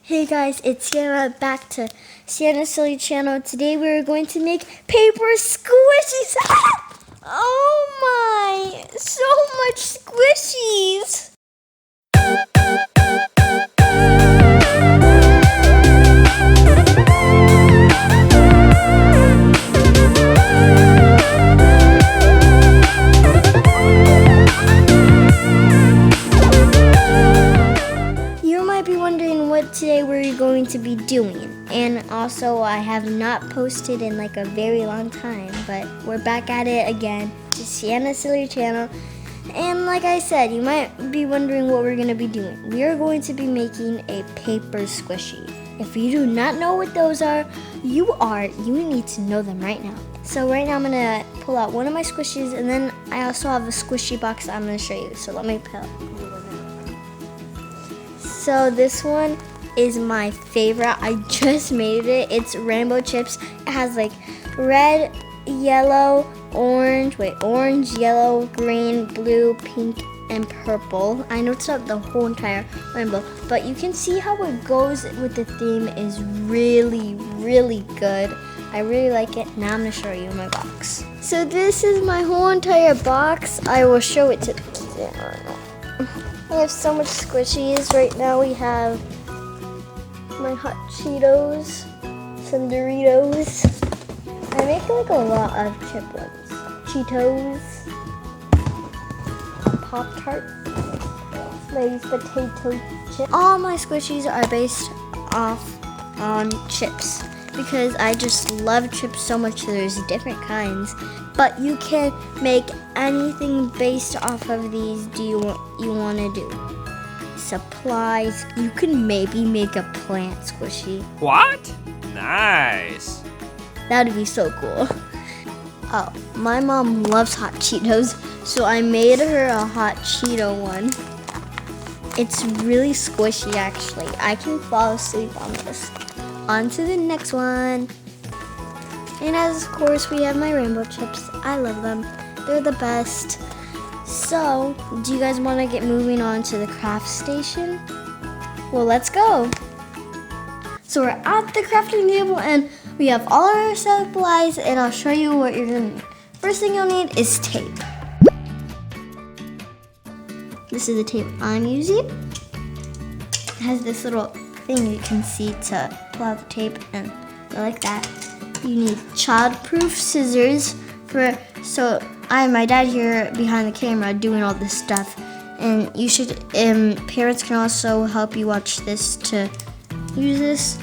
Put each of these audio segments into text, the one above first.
Hey guys, it's Sienna back to Sienna's Silly Channel. Today we're going to make paper squishies. Oh my, so much squishies. You might be wondering what today we're going to be doing. And also, I have not posted in like a very long time, but we're back at it again. It's Sienna's Silly Channel. And like I said, you might be wondering what we're going to be doing. We are going to be making a paper squishy. If you do not know what those are, you need to know them right now. So right now I'm going to pull out one of my squishies, and then I also have a squishy box that I'm going to show you. So let me pull one out. So this one is my favorite. I just made it. It's rainbow chips. It has like red, yellow, orange, yellow, green, blue, pink, and purple. I know it's not the whole entire rainbow, but you can see how it goes with the theme is really, really good. I really like it. Now I'm gonna show you my box. So this is my whole entire box. I will show it to the camera. We have so much squishies. Right now we have my hot Cheetos, some Doritos. I make like a lot of chip ones. Cheetos, Pop-Tart, Lay's potato chip. All my squishies are based off on chips because I just love chips so much. There's different kinds, but you can make anything based off of these you want to do. Supplies. You can maybe make a plant squishy. What? Nice. That'd be so cool. Oh, my mom loves hot Cheetos, so I made her a hot Cheeto one. It's really squishy actually. I can fall asleep on this. On to the next one. And as of course we have my rainbow chips. I love them. They're the best. So, do you guys want to get moving on to the craft station? Well, let's go. So we're at the crafting table and we have all our supplies, and I'll show you what you're gonna need. First thing you'll need is tape. This is the tape I'm using. It has this little thing you can see to pull out the tape, and go like that. You need child-proof scissors I have my dad here behind the camera doing all this stuff, and you should parents can also help you watch this to use this.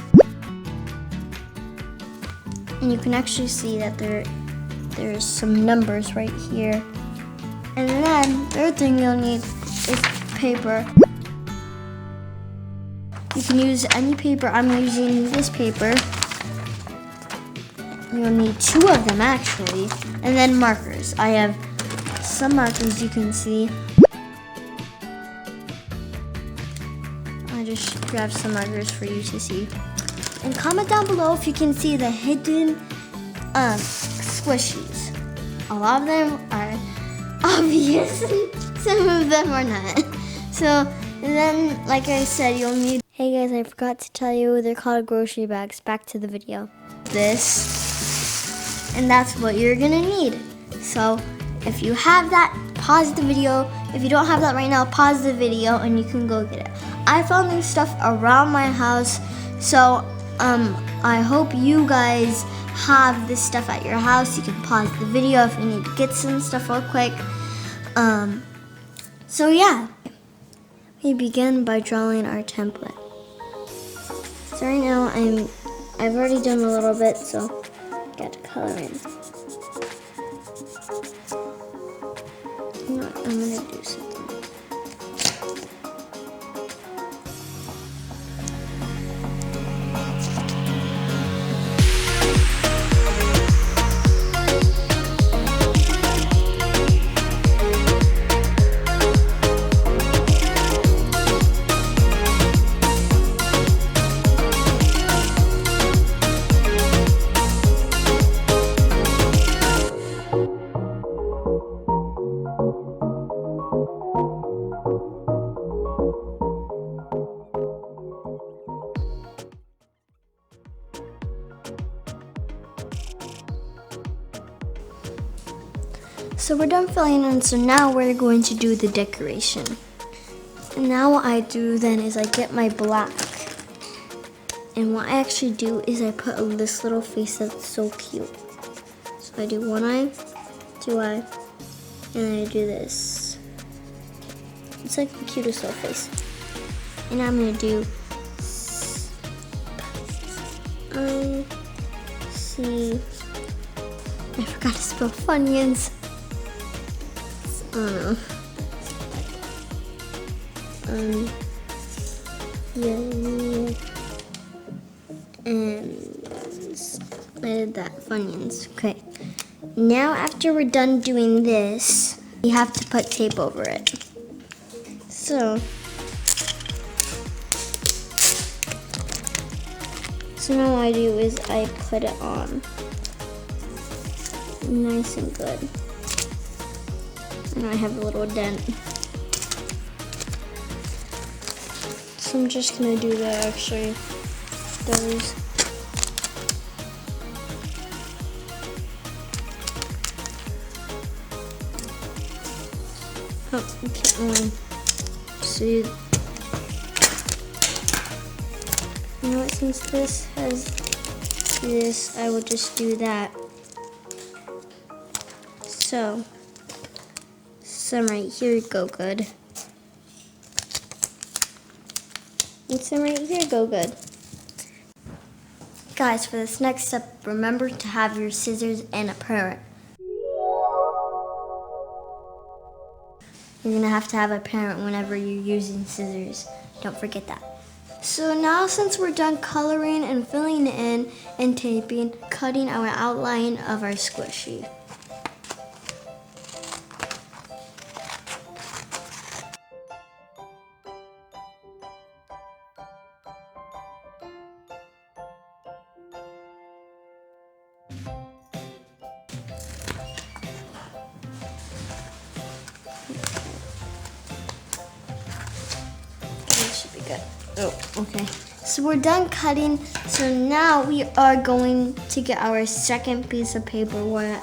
And you can actually see that there's some numbers right here. And then the third thing you'll need is paper. You can use any paper. I'm using this paper. You'll need 2 of them actually. And then markers. I have some markers you can see. I just grabbed some markers for you to see. And comment down below if you can see the hidden squishies. A lot of them are obvious. Some of them are not. So, and then like I said, you'll need... Hey guys, I forgot to tell you, they're called grocery bags. Back to the video. This. And that's what you're gonna need. So if you have that, pause the video. If you don't have that right now, pause the video and you can go get it. I found this stuff around my house, so I hope you guys have this stuff at your house. You can pause the video if you need to get some stuff real quick. So yeah, we begin by drawing our template. So right now I've already done a little bit, so got to color in. You know what, I'm gonna do something. So we're done filling in, so now we're going to do the decoration. And now what I do then is I get my black. And what I actually do is I put this little face that's so cute. So I do one eye, two eye, and then I do this. It's like the cutest little face. And I'm gonna do I forgot to spell Funyuns. Oh no. Yeah. And I did that, Funyuns. Okay. Now after we're done doing this, we have to put tape over it. So now what I do is I put it on nice and good. And I have a little dent. So I'm just gonna do that actually. Those. Oh, okay. See. You know what, since this has this, I will just do that. So, some right here go good. And some right here go good. Guys, for this next step, remember to have your scissors and a parent. You're gonna have to have a parent whenever you're using scissors. Don't forget that. So now since we're done coloring and filling it in and taping, cutting our outline of our squishy. This should be good. Oh, okay. So we're done cutting. So now we are going to get our second piece of paper wet.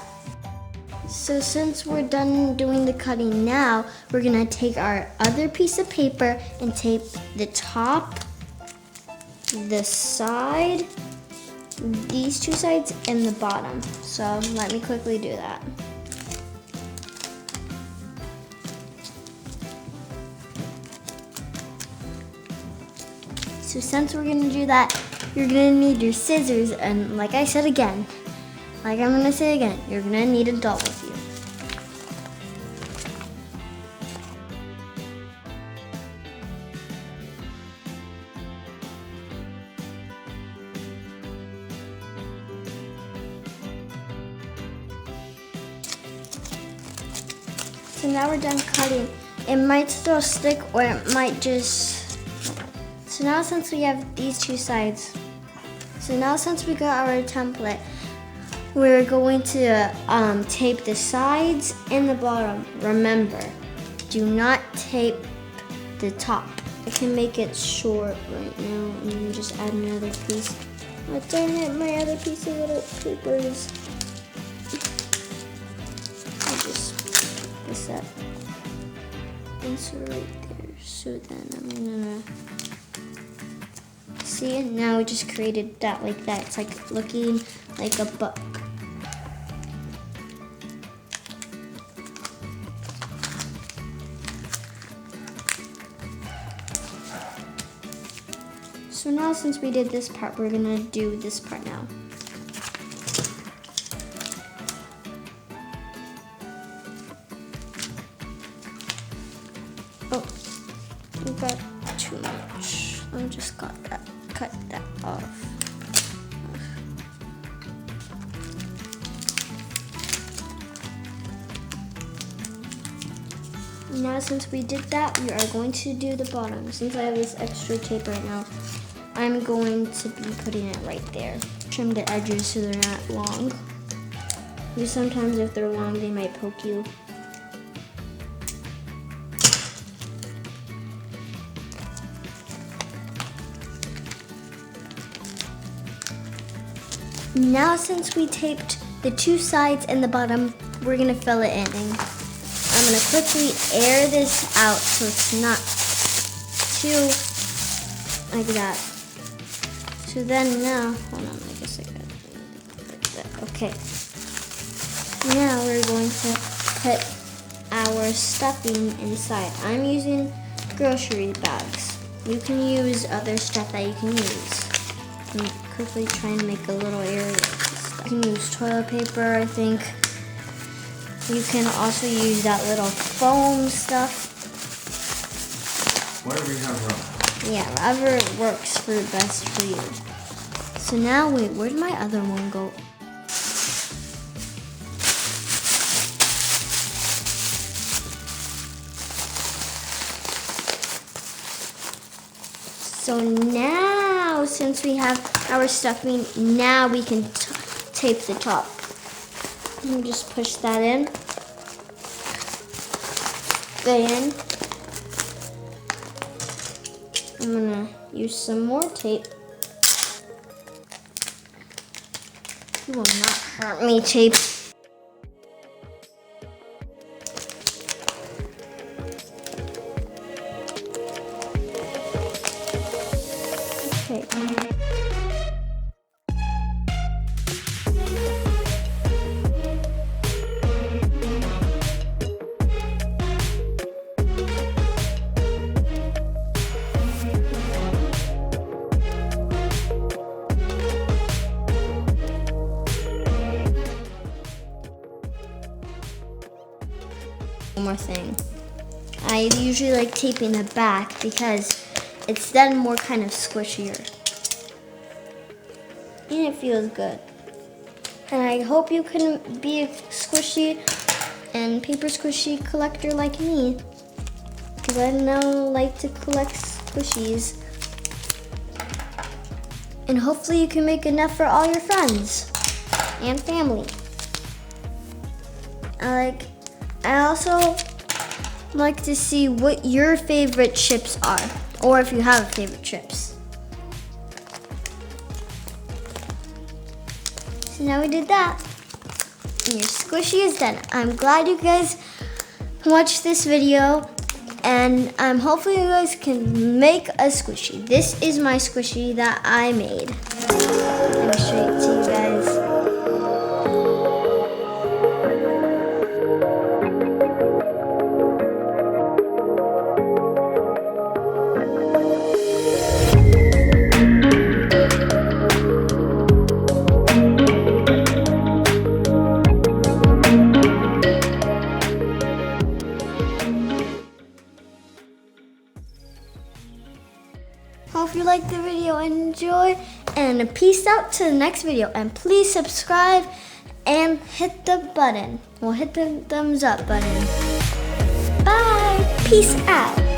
So since we're done doing the cutting now, we're gonna take our other piece of paper and tape the top, the side, these two sides, and the bottom. So let me quickly do that. So since we're gonna do that, you're gonna need your scissors, and like I said again, like I'm gonna say again, you're gonna need a doll with you. So now we're done cutting. It might still stick or it might just... So now since we have these two sides, so now since we got our template, we're going to tape the sides and the bottom. Remember, do not tape the top. I can make it short right now and then just add another piece. Oh darn it, my other piece of little papers. I'll just put this up. And so right there. So then I'm gonna see, now we just created that like that. It's like looking like a book. So now since we did this part, we're gonna do this part now. Oh, we got too much. I just got that. Cut that off. Now since we did that, we are going to do the bottom. Since I have this extra tape right now, I'm going to be putting it right there. Trim the edges so they're not long. Because sometimes if they're long, they might poke you. Now since we taped the two sides and the bottom, we're gonna fill it in. And I'm gonna quickly air this out so it's not too like that. So then now, hold on, I guess I got it like that. Okay. Now we're going to put our stuffing inside. I'm using grocery bags. You can use other stuff that you can use. I'm quickly trying to make a little area. You can use toilet paper, I think. You can also use that little foam stuff. Whatever you have rubber. Yeah, whatever works for best for you. So now, wait, where did my other one go? So now, since we have our stuffing, now we can tape the top. Let me just push that in. Then I'm gonna use some more tape. You will not hurt me, tape. Okay. One more thing. I usually like taping the back because it's then more kind of squishier. And it feels good. And I hope you can be a squishy and paper squishy collector like me. Because I now like to collect squishies. And hopefully you can make enough for all your friends and family. I also like to see what your favorite chips are, or if you have favorite chips. So now we did that, and your squishy is done. I'm glad you guys watched this video, and hopefully you guys can make a squishy. This is my squishy that I made. Let me show it to you guys. Hope you liked the video and enjoy, and peace out to the next video, and please subscribe and hit the button. Well, hit the thumbs up button. Bye. Peace out.